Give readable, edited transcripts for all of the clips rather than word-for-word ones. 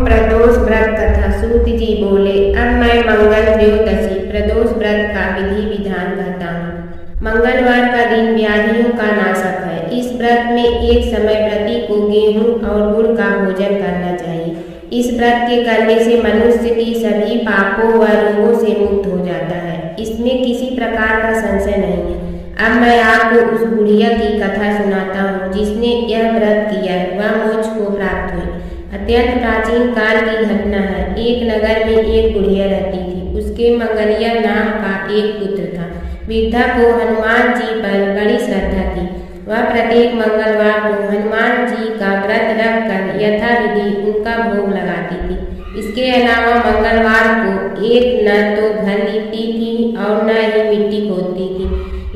प्रदोष व्रत कथा। सूत जी बोले, अब मैं मंगल त्रयोदशी प्रदोष व्रत का विधि विधान कहता हूँ। मंगलवार का दिन व्याधियों का नाशक है। इस व्रत में एक समय व्रती को गेहूं और गुड़ का भोजन करना चाहिए। इस व्रत के करने से मनुष्य की सभी पापों व रोगों से मुक्त हो जाता है। इसमें किसी प्रकार का संशय नहीं है। अब मैं आपको उस बुढ़िया की कथा सुनाता हूँ जिसने यह व्रत किया, वह मोक्ष को प्राप्त हुई। अत्यंत प्राचीन काल की घटना है। एक नगर में एक बुढ़िया रहती थी। उसके मंगलिया नाम का एक पुत्र था। वृद्धा को हनुमान जी पर बड़ी श्रद्धा थी। वह प्रत्येक मंगलवार को हनुमान जी का व्रत रखकर यथाविधि उनका भोग लगाती थी। इसके अलावा मंगलवार को एक न तो घर लीपती थी और न ही मिट्टी खोदती थी।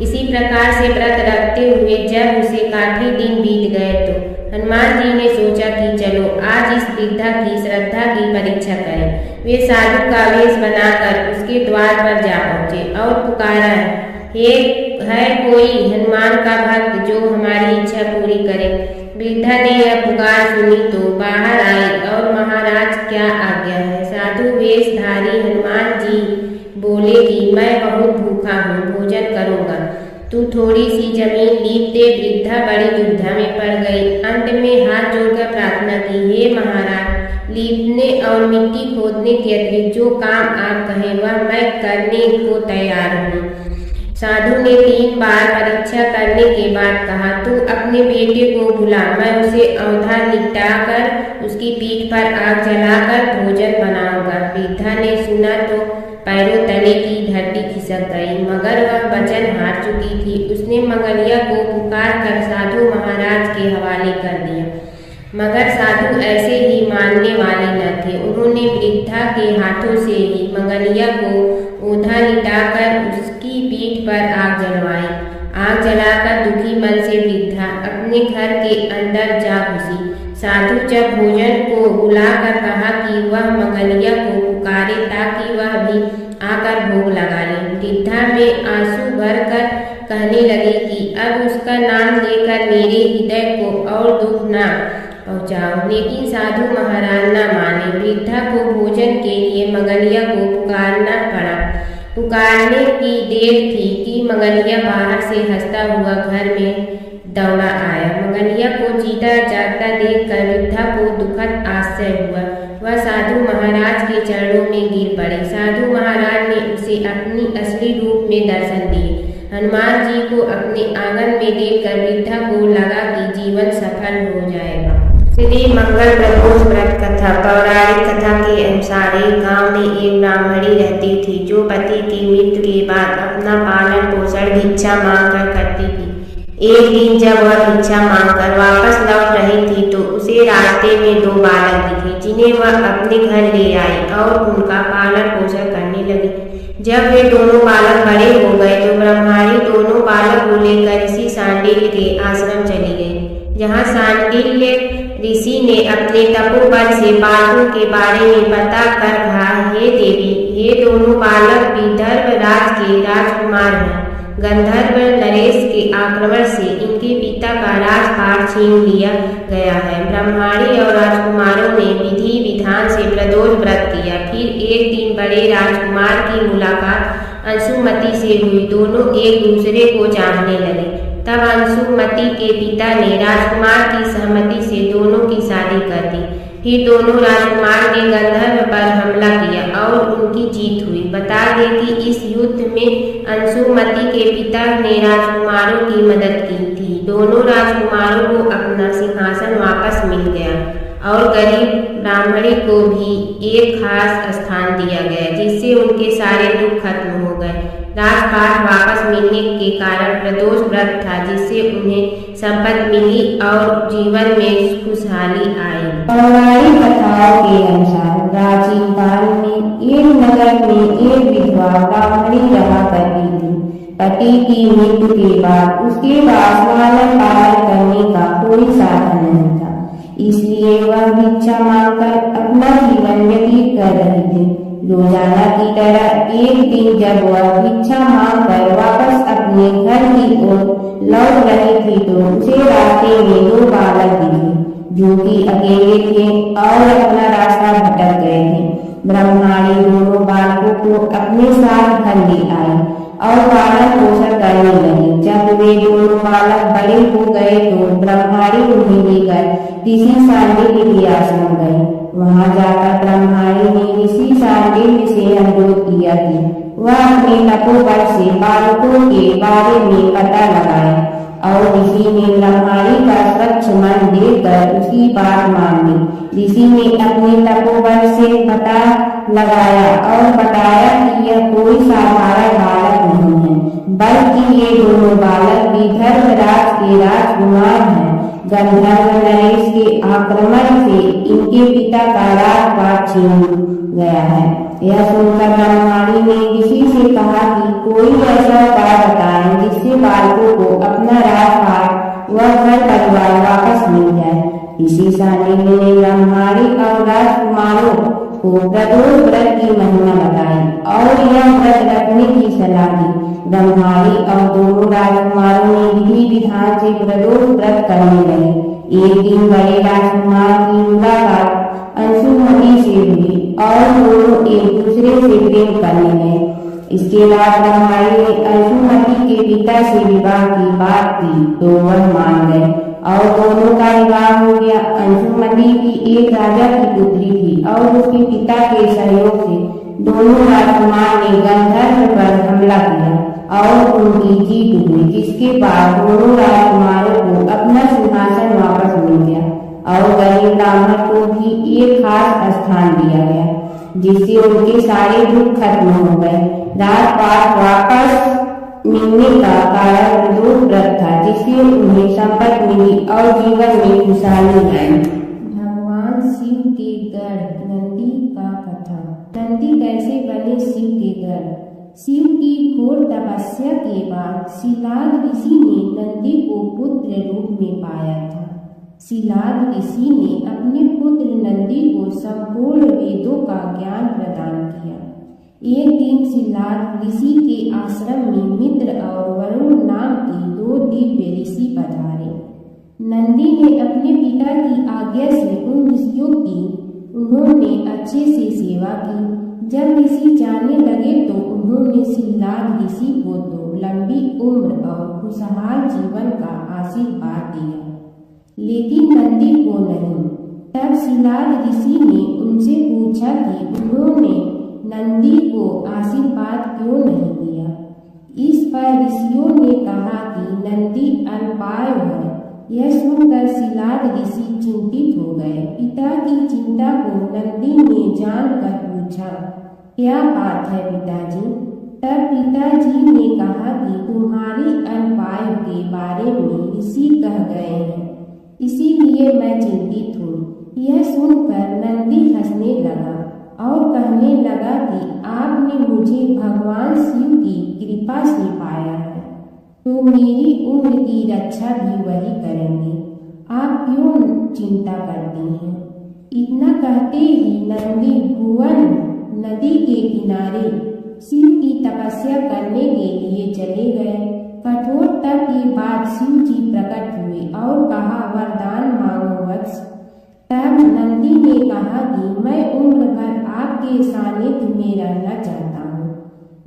इसी प्रकार से व्रत रखते हुए जब उसे काफी दिन बीत गए तो हनुमान जी ने सोचा कि चलो आज इस वृद्धा की श्रद्धा की परीक्षा करें। वे साधु का वेश बनाकर उसके द्वार पर जा पहुंचे और पुकारा, है कोई हनुमान का भक्त जो हमारी इच्छा पूरी करे। वृद्धा ने यह पुकार सुनी तो बाहर आए और महाराज क्या आज्ञा है। साधु वेशधारी हनुमान जी बोले कि मैं बहुत भूखा हूँ, भोजन करूँगा, तू थोड़ी सी जमीन लीप दे। वृद्धा बड़ी दुविधा में पड़ गई। अंत में हाथ जोड़कर प्रार्थना की, हे महाराज, लीपने और मिट्टी खोदने के अतिरिक्त जो काम आप कहें वह मैं करने को तैयार हूँ। साधु ने 3 बार परीक्षा करने के बाद कहा, तू अपने बेटे को बुला, मैं उसे औंधा लिटाकर उसकी पीठ पर आग जलाकर भोजन बनाऊंगा। वृद्धा ने सुना तो पैरों तले की धरती खिसक गई, मगर वह वचन हार चुकी थी। उसने मंगलिया को पुकार कर साधु महाराज के हवाले कर दिया, मगर साधु ऐसे ही मानने वाले न थे। उन्होंने वृद्धा के हाथों से ही मंगलिया को औंधा लिटाकर उसकी पीठ पर आग जलवाई। आग जलाकर दुखी मन से वृद्धा अपने घर के अंदर जा घुसी। साधु जब भोजन को बुलाकर कहा कि वह मंगलिया को पुकारे ताकि वह भी आकर भोग लगा ले। वृद्धा में आंसू भरकर कहने लगी कि अब उसका नाम लेकर मेरे हृदय को और दुख न पहुँचाओ। लेकिन साधु महाराज न माने। वृद्धा को भोजन के लिए मंगलिया को पुकारना पड़ा। पुकारने की देर थी कि मंगलिया बाहर से हंसता हुआ घर में दौड़ा आया। मंगलिया को जीता जागता देखकर वृद्धा को दुखद आश्चर्य हुआ। वह साधु महाराज के चरणों में गिर पड़े। साधु महाराज ने उसे अपनी असली रूप में दर्शन दिए। हनुमान जी को अपने आंगन में देखकर वृद्धा को लगा कि जीवन सफल हो जाएगा। श्री मंगल प्रदोष व्रत कथा। पौराणिक कथा के अनुसार एक गांव में एक ब्राह्मणी रहती थी जो पति की मृत्यु के बाद अपना पालन पोषण भिक्षा मांगकर करती थी। एक दिन जब वह भिक्षा मांगकर वापस लौट रही थी तो उसे रास्ते में 2 बालक दिखे जिन्हें वह अपने घर ले आई और उनका पालन पोषण करने लगी। जब वे दोनों बालक बड़े हो गए तो ब्रह्माणी दोनों बालक को लेकर ऋषि सांडिल्य के आश्रम चली गई, जहाँ सांडिल्य ऋषि ने अपने तपोबल से बालकों के बारे में पता कर कहा, हे देवी, ये दोनों बालक विदर्भ राज के राजकुमार हैं। गंधर्व नरेश के आक्रमण से इनके पिता का राजपाट छीन लिया गया है। ब्रह्माणी और राजकुमारों ने विधि विधान से प्रदोष व्रत किया। फिर एक दिन बड़े राजकुमार की मुलाकात अंशुमति से हुई। दोनों एक दूसरे को जानने लगे। तब अंशुमति के पिता ने राजकुमार की सहमति से दोनों की शादी कर दी। फिर दोनों राजकुमार ने गंधर्व पर हमला किया और उनकी जीत हुई। बता दें कि इस युद्ध में अंशुमति के पिता ने राजकुमारों की मदद की थी। दोनों राजकुमारों को अपना सिंहासन वापस मिल गया और गरीब ब्राह्मणी को भी एक खास स्थान दिया गया जिससे उनके सारे दुख खत्म हो गए। राजपाट वापस मिलने के कारण प्रदोष व्रत था जिससे उन्हें संपत्ति मिली और जीवन में खुशहाली आई। पौराणिक कथाओं के अनुसार प्राचीन काल में एक नगर में एक विधवा ब्राह्मणी रहा करती थी। पति की मृत्यु के बाद उसके पास लालन पालन करने का कोई साधन नहीं था, इसलिए वह भिक्षा मांगकर अपना जीवन व्यतीत कर रही थी। रोजाना की तरह एक दिन जब वह भिक्षा मांगकर वापस अपने घर की ओर लौट रही थी तो उसे रास्ते में 2 बालक दिखे जो कि अकेले थे और अपना रास्ता भटक गए थे। ब्रह्माणी दोनों बालकों को अपने साथ घर ले आई और पालन पोषण करने लगी। जब वे दोनों बालक बड़े हो गए तो ब्रह्माणी उन्हें लेकर ऋषि सांडिल्य के आश्रम गए। वहां जाकर ब्रह्माणी ने ऋषि सांडिल्य से अनुरोध किया कि वह अपने तपोबल से बालकों के बारे में पता लगाए और ऋषि ने ब्रह्माणी का स्वच्छ मन देखकर उसकी बात मान ली। ऋषि ने अपने तपोबल से पता लगाया और बताया कि यह कोई साधारण बालक नहीं है, बल्कि ये दोनों बालक विदर्भराज के राजकुमार हैं। गंधर्व नरेश के आक्रमण से इनके पिता का राजपाट छीन गया है। यह सुनकर ब्रह्माणी ने ऋषि से कहा कि कोई ऐसा उपाय बताएं जिससे बालकों को अपना राजपाट व घर परिवार वापस मिल जाए। ऋषि सांडिल्य ने ब्रह्माणी और राजकुमारों को प्रदोष व्रत की महिमा बताई और यह व्रत रखने की सलाह दी। ब्रह्माणी और दोनों राजकुमारों ने विधि विधान से प्रदोष व्रत करने लगे। एक दिन बड़े राजकुमार की मुलाकात अंशुमति से हुई और दोनों एक दूसरे से प्रेम करने लगे। इसके बाद ब्रह्माणी ने अंशुमति के पिता से विवाह की बात की तो वह मान गए और दोनों का विवाह हो गया। अंशुमति भी एक राजा की पुत्री थी और उसके पिता के सहयोग से दोनों राजकुमार ने गंधर्व पर हमला किया और उनकी जीत हुई, जिसके बाद दोनों राजकुमारों को अपना सिंहासन वापस मिल गया और गरीब ब्राह्मण को भी एक खास स्थान दिया गया, जिससे उनके सारे दुख खत्म हो गए। राजपाट वापस मिलने का कारण प्रदोष व्रत था, जिससे उन्हें संपत्ति मिली और जीवन में खुशहाली आई। भगवान शिव के गढ़ नंदी का कथा। नंदी कैसे बने शिव के गढ़। शिव की घोर तपस्या के बाद शिलाद ऋषि ने नंदी को पुत्र रूप में पाया था। शिलाद ऋषि ने अपने पुत्र नंदी को संपूर्ण वेदों का ज्ञान प्रदान किया। एक दिन शिलाद ऋषि के आश्रम में मित्र और वरुण नाम के दो दिव्य ऋषि पधारे। नंदी ने अपने पिता की आज्ञा से उन ऋषियों की उन्होंने अच्छे से सेवा की। जब ऋषि जाने लगे तो उन्होंने शिलाद ऋषि को तो लंबी उम्र और खुशहाल जीवन का आशीर्वाद दिया, लेकिन नंदी को नहीं। तब शिलाद ऋषि ने उनसे पूछा कि उन्होंने नंदी को आशीर्वाद क्यों नहीं दिया। इस पर ऋषियों ने कहा कि नंदी अल्पायु है। यह सुनकर शिलाद ऋषि चिंतित हो गए। पिता की चिंता को नंदी ने जानकर पूछा, क्या बात है पिताजी। तब पिताजी ने कहा कि तुम्हारी अल्पायु के बारे में ऋषि कह गए हैं, इसीलिए मैं चिंतित हूँ। यह सुनकर नंदी हंसने लगा और कहने लगा कि आपने मुझे भगवान शिव की कृपा से पाया है, तो मेरी उम्र की रक्षा भी वही करेंगे। आप क्यों चिंता करती हैं। इतना कहते ही नंदी भुवन नदी के किनारे शिव की तपस्या करने के लिए चले गए। कठोर तप के बाद शिव जी प्रकट हुए और कहा, वरदान मांगो वत्स। तब नंदी ने कहा कि मैं उम्र भर आपके सानिध्य में रहना चाहता हूँ।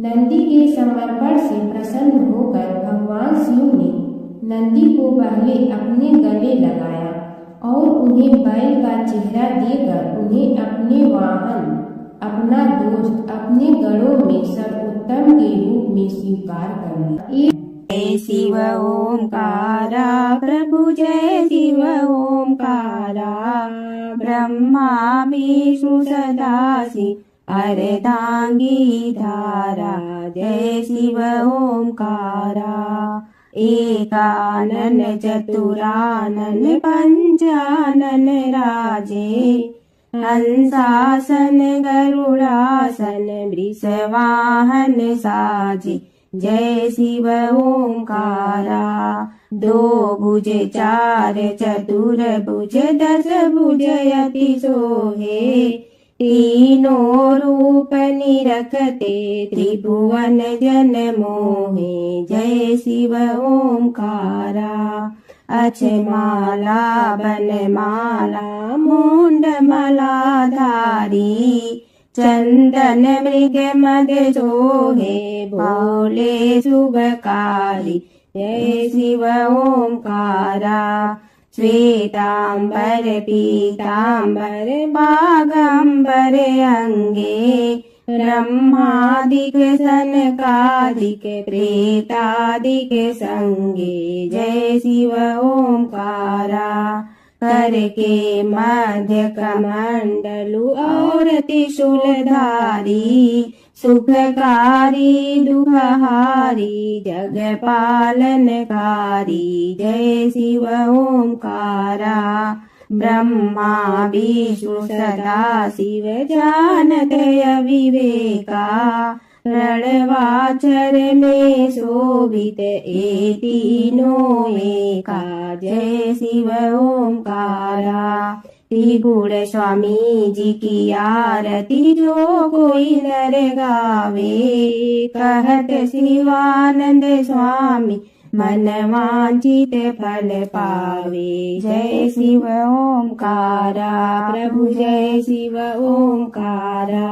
नंदी के समर्पण से प्रसन्न होकर भगवान शिव ने नंदी को पहले अपने गले लगाया और उन्हें बैल का चेहरा देकर उन्हें अपने वाहन, अपना दोस्त, अपने गढ़ों में सर्वोत्तम के रूप में स्वीकार कर लिया। जय शिव ओंकारा प्रभु जय शिव ओंकारा, ब्रह्मा विष्णु सदाशिव अर्धांगी धारा। जय शिव ओंकारा एकानन चतुरानन पंचानन राजे, हंसासन गरुड़ासन वृषवाहन साजे। जय शिव ओंकारा दो भुज चार चतुर भुज दस भुज अति सोहे, तीनों रूप निरखते त्रिभुवन जन मोहे। जय शिव ओंकारा अक्षमाला बनमाला मुंडमलाधारी चंदन मृग मद सोहे भोले शुभकारी जय शिव ओंकारा श्वेतांबर पीतांबर बागंबर अंगे ब्रह्मादिक सनकादिक प्रेतादिक संगे जय शिव ओंकारा करके मध्य कमंडलु और त्रिशूलधारी सुखकारी दुखहारी जग पालनकारी जय शिव ओंकारा ब्रह्मा विष्णु सदा शिव जानत अविवेका रणवाचर में शोभित ए तीनों एका जय शिव ओंकारा त्रिगुण स्वामी जी की आरती जो कोई नर गावे कहत शिवानंद स्वामी मन वांछित फल पावे जय शिव ओंकारा प्रभु जय शिव ओंकारा।